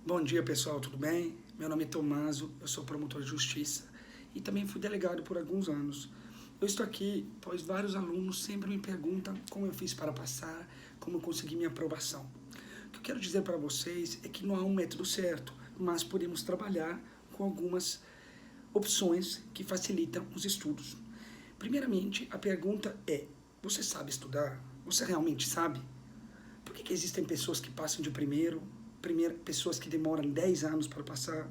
Bom dia, pessoal, tudo bem? Meu nome é Tomaso, eu sou promotor de justiça e também fui delegado por alguns anos. Eu estou aqui pois vários alunos sempre me perguntam como eu fiz para passar, como eu consegui minha aprovação. O que eu quero dizer para vocês é que não há um método certo, mas podemos trabalhar com algumas opções que facilitam os estudos. Primeiramente, a pergunta é: você sabe estudar? Você realmente sabe? Por que existem pessoas que passam de primeiro, pessoas que demoram 10 anos para passar?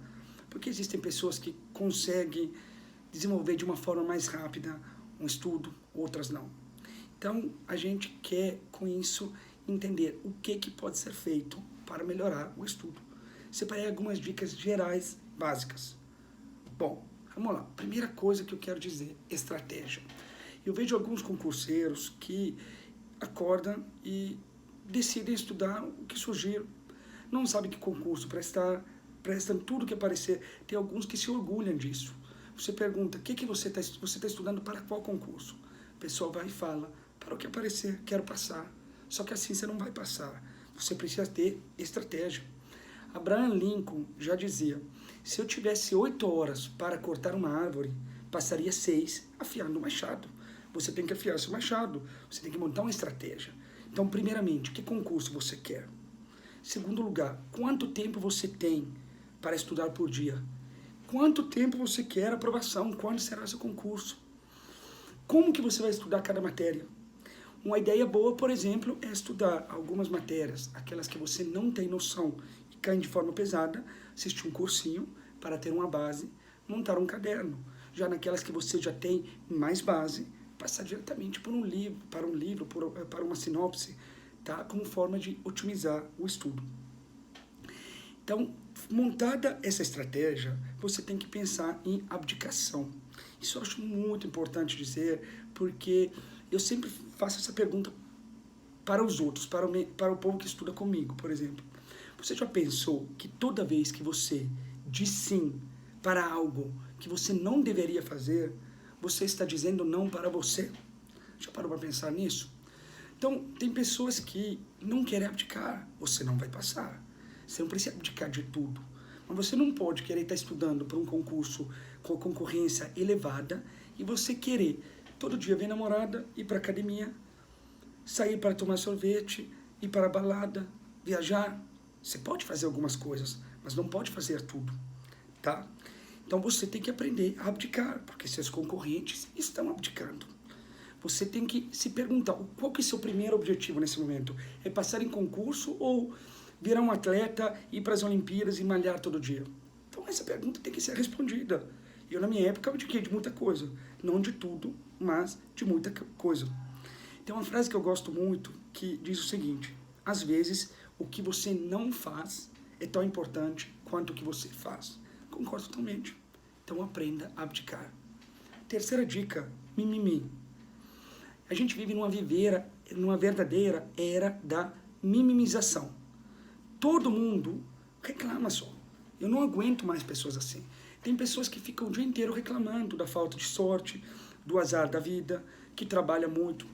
Por que existem pessoas que conseguem desenvolver de uma forma mais rápida um estudo, outras não? Então, a gente quer, com isso, entender o que pode ser feito para melhorar o estudo. Separei algumas dicas gerais, básicas. Bom, vamos lá. Primeira coisa que eu quero dizer, estratégia. Eu vejo alguns concurseiros que acordam e decidem estudar o que surgir, não sabem que concurso prestar, prestam tudo que aparecer. Tem alguns que se orgulham disso. Você pergunta, o que você está estudando para qual concurso? O pessoal vai e fala, para o que aparecer, quero passar. Só que assim você não vai passar. Você precisa ter estratégia. Abraham Lincoln já dizia, se eu tivesse 8 horas para cortar uma árvore, passaria 6 afiando o machado. Você tem que afiar seu machado, você tem que montar uma estratégia. Então, primeiramente, que concurso você quer? Segundo lugar, quanto tempo você tem para estudar por dia? Quanto tempo você quer aprovação? Quando será seu concurso? Como que você vai estudar cada matéria? Uma ideia boa, por exemplo, é estudar algumas matérias, aquelas que você não tem noção e caem de forma pesada, assistir um cursinho para ter uma base, montar um caderno. Já naquelas que você já tem mais base, passar diretamente por um livro, para uma sinopse, tá? Como forma de otimizar o estudo. Então, montada essa estratégia, você tem que pensar em abdicação. Isso eu acho muito importante dizer, porque eu sempre faço essa pergunta para os outros, para o povo que estuda comigo, por exemplo. Você já pensou que toda vez que você diz sim para algo que você não deveria fazer, você está dizendo não para você? Já parou para pensar nisso? Então, tem pessoas que não querem abdicar, você não vai passar. Você não precisa abdicar de tudo. Mas você não pode querer estar estudando para um concurso com concorrência elevada e você querer todo dia ver namorada, ir para academia, sair para tomar sorvete, ir para a balada, viajar. Você pode fazer algumas coisas, mas não pode fazer tudo, tá? Então você tem que aprender a abdicar, porque seus concorrentes estão abdicando. Você tem que se perguntar, qual que é o seu primeiro objetivo nesse momento? É passar em concurso ou virar um atleta, ir para as Olimpíadas e malhar todo dia? Então essa pergunta tem que ser respondida. Eu, na minha época, abdiquei de muita coisa. Não de tudo, mas de muita coisa. Tem uma frase que eu gosto muito que diz o seguinte, às vezes, o que você não faz é tão importante quanto o que você faz. Concordo totalmente. Então aprenda a abdicar. Terceira dica, mimimi. A gente vive numa verdadeira era da minimização. Todo mundo reclama só. Eu não aguento mais pessoas assim. Tem pessoas que ficam o dia inteiro reclamando da falta de sorte, do azar da vida, que trabalha muito.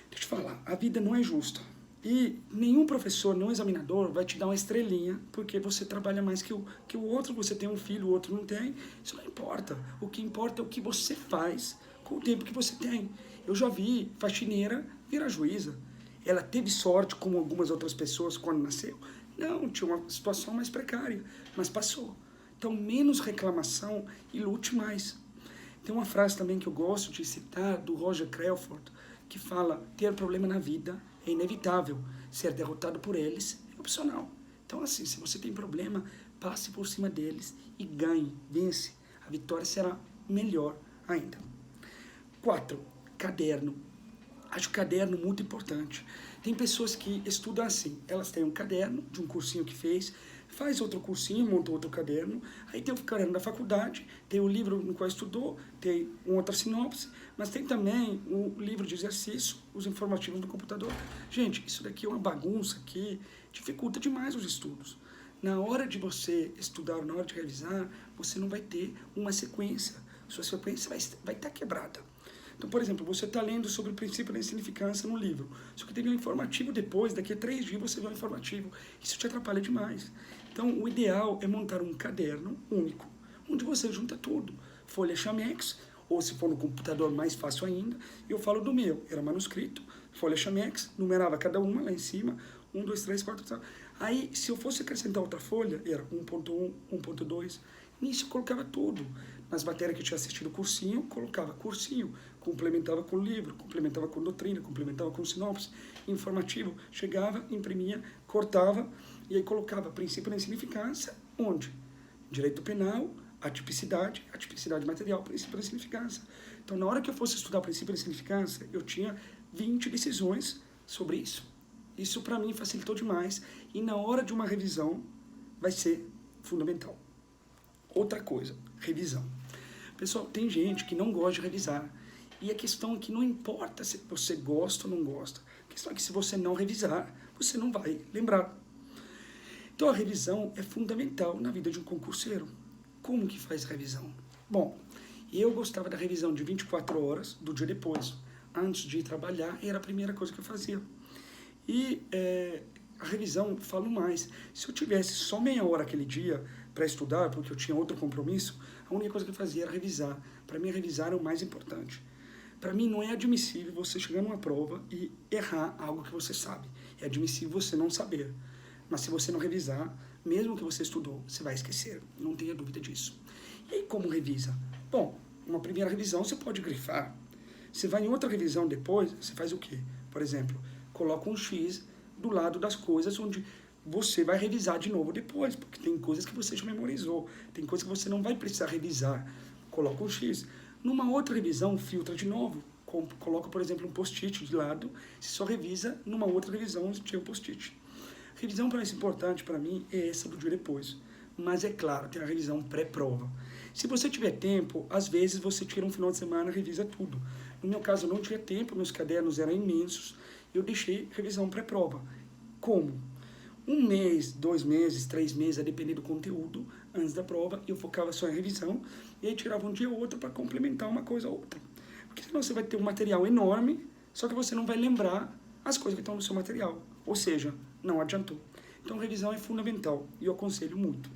Deixa eu te falar, a vida não é justa. E nenhum professor, nenhum examinador vai te dar uma estrelinha porque você trabalha mais que o outro, você tem um filho, o outro não tem. Isso não importa. O que importa é o que você faz com o tempo que você tem. Eu já vi faxineira virar juíza. Ela teve sorte, como algumas outras pessoas, quando nasceu? Não, tinha uma situação mais precária, mas passou. Então, menos reclamação e lute mais. Tem uma frase também que eu gosto de citar, do Roger Crawford, que fala, ter problema na vida é inevitável, ser derrotado por eles é opcional. Então, assim, se você tem problema, passe por cima deles e ganhe, vence. A vitória será melhor ainda. 4. Caderno. Acho o caderno muito importante. Tem pessoas que estudam assim, elas têm um caderno de um cursinho que faz outro cursinho, monta outro caderno, aí tem o caderno da faculdade, tem o livro no qual estudou, tem uma outra sinopse, mas tem também o livro de exercício, os informativos do computador. Gente, isso daqui é uma bagunça que dificulta demais os estudos. Na hora de você estudar, na hora de revisar, você não vai ter uma sequência. Sua sequência vai estar quebrada. Então, por exemplo, você está lendo sobre o princípio da insignificância no livro, só que teve um informativo depois, daqui a 3 dias você vê um informativo. Isso te atrapalha demais. Então, o ideal é montar um caderno único, onde você junta tudo. Folha Chamex, ou se for no computador, mais fácil ainda. Eu falo do meu, era manuscrito, folha Chamex, numerava cada uma lá em cima, 1, 2, 3, 4, 5. Aí, se eu fosse acrescentar outra folha, era 1.1, 1.2, nisso eu colocava tudo. Nas matérias que eu tinha assistido o cursinho, colocava cursinho, complementava com o livro, complementava com doutrina, complementava com sinopse, informativo, chegava, imprimia, cortava, e aí colocava princípio da insignificância, onde? Direito penal, atipicidade material, princípio da insignificância. Então, na hora que eu fosse estudar o princípio da insignificância, eu tinha 20 decisões sobre isso. Isso, para mim, facilitou demais. E na hora de uma revisão, vai ser fundamental. Outra coisa, revisão. Pessoal, tem gente que não gosta de revisar. E a questão é que não importa se você gosta ou não gosta. A questão é que se você não revisar, você não vai lembrar. Então, a revisão é fundamental na vida de um concurseiro. Como que faz a revisão? Bom, eu gostava da revisão de 24 horas do dia depois. Antes de ir trabalhar, era a primeira coisa que eu fazia. E a revisão, falo mais, se eu tivesse só meia hora aquele dia para estudar, porque eu tinha outro compromisso, a única coisa que eu fazia era revisar. Para mim, revisar é o mais importante. Para mim, não é admissível você chegar numa prova e errar algo que você sabe. É admissível você não saber. Mas se você não revisar, mesmo que você estudou, você vai esquecer. Não tenha dúvida disso. E aí, como revisa? Bom, uma primeira revisão você pode grifar. Você vai em outra revisão depois, você faz o quê? Por exemplo, coloca um X do lado das coisas onde você vai revisar de novo depois, porque tem coisas que você já memorizou, tem coisas que você não vai precisar revisar. Coloca um X. Numa outra revisão, filtra de novo. Coloca, por exemplo, um post-it de lado, você só revisa numa outra revisão onde tinha um post-it. Revisão mais importante para mim é essa do dia depois. Mas é claro, tem a revisão pré-prova. Se você tiver tempo, às vezes você tira um final de semana e revisa tudo. No meu caso, eu não tinha tempo, meus cadernos eram imensos, eu deixei revisão pré-prova. Como? 1 mês, 2 meses, 3 meses, a depender do conteúdo, antes da prova, eu focava só em revisão, e aí tirava um dia ou outro para complementar uma coisa ou outra. Porque senão você vai ter um material enorme, só que você não vai lembrar as coisas que estão no seu material. Ou seja, não adiantou. Então, revisão é fundamental e eu aconselho muito.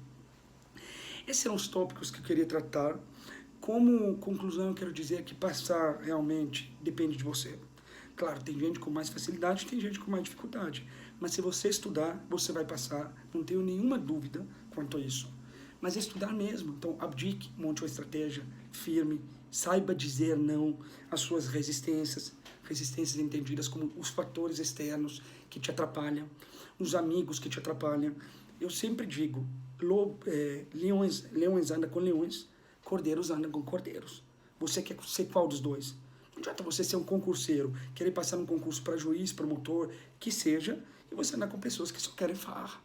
Esses eram os tópicos que eu queria tratar. Como conclusão, eu quero dizer que passar realmente depende de você. Claro, tem gente com mais facilidade, tem gente com mais dificuldade. Mas se você estudar, você vai passar. Não tenho nenhuma dúvida quanto a isso. Mas é estudar mesmo. Então, abdique, monte uma estratégia firme, saiba dizer não às suas resistências entendidas como os fatores externos que te atrapalham, os amigos que te atrapalham. Eu sempre digo, leões andam com leões, cordeiros andam com cordeiros. Você quer ser qual dos dois? Não adianta você ser um concurseiro, querer passar num concurso para juiz, promotor, que seja, e você andar com pessoas que só querem farra.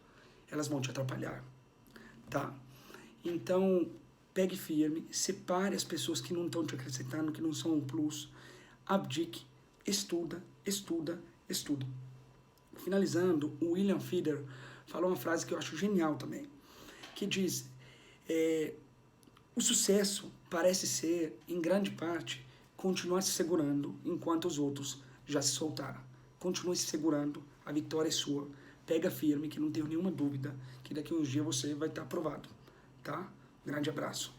Elas vão te atrapalhar, tá? Então, pegue firme, separe as pessoas que não estão te acrescentando, que não são um plus, abdique, estuda, estuda, estuda. Finalizando, o William Feeder falou uma frase que eu acho genial também, que diz, o sucesso parece ser, em grande parte, continuar se segurando enquanto os outros já se soltaram. Continue se segurando, a vitória é sua. Pega firme, que não tenho nenhuma dúvida que daqui a uns dias você vai estar aprovado. Tá? Grande abraço.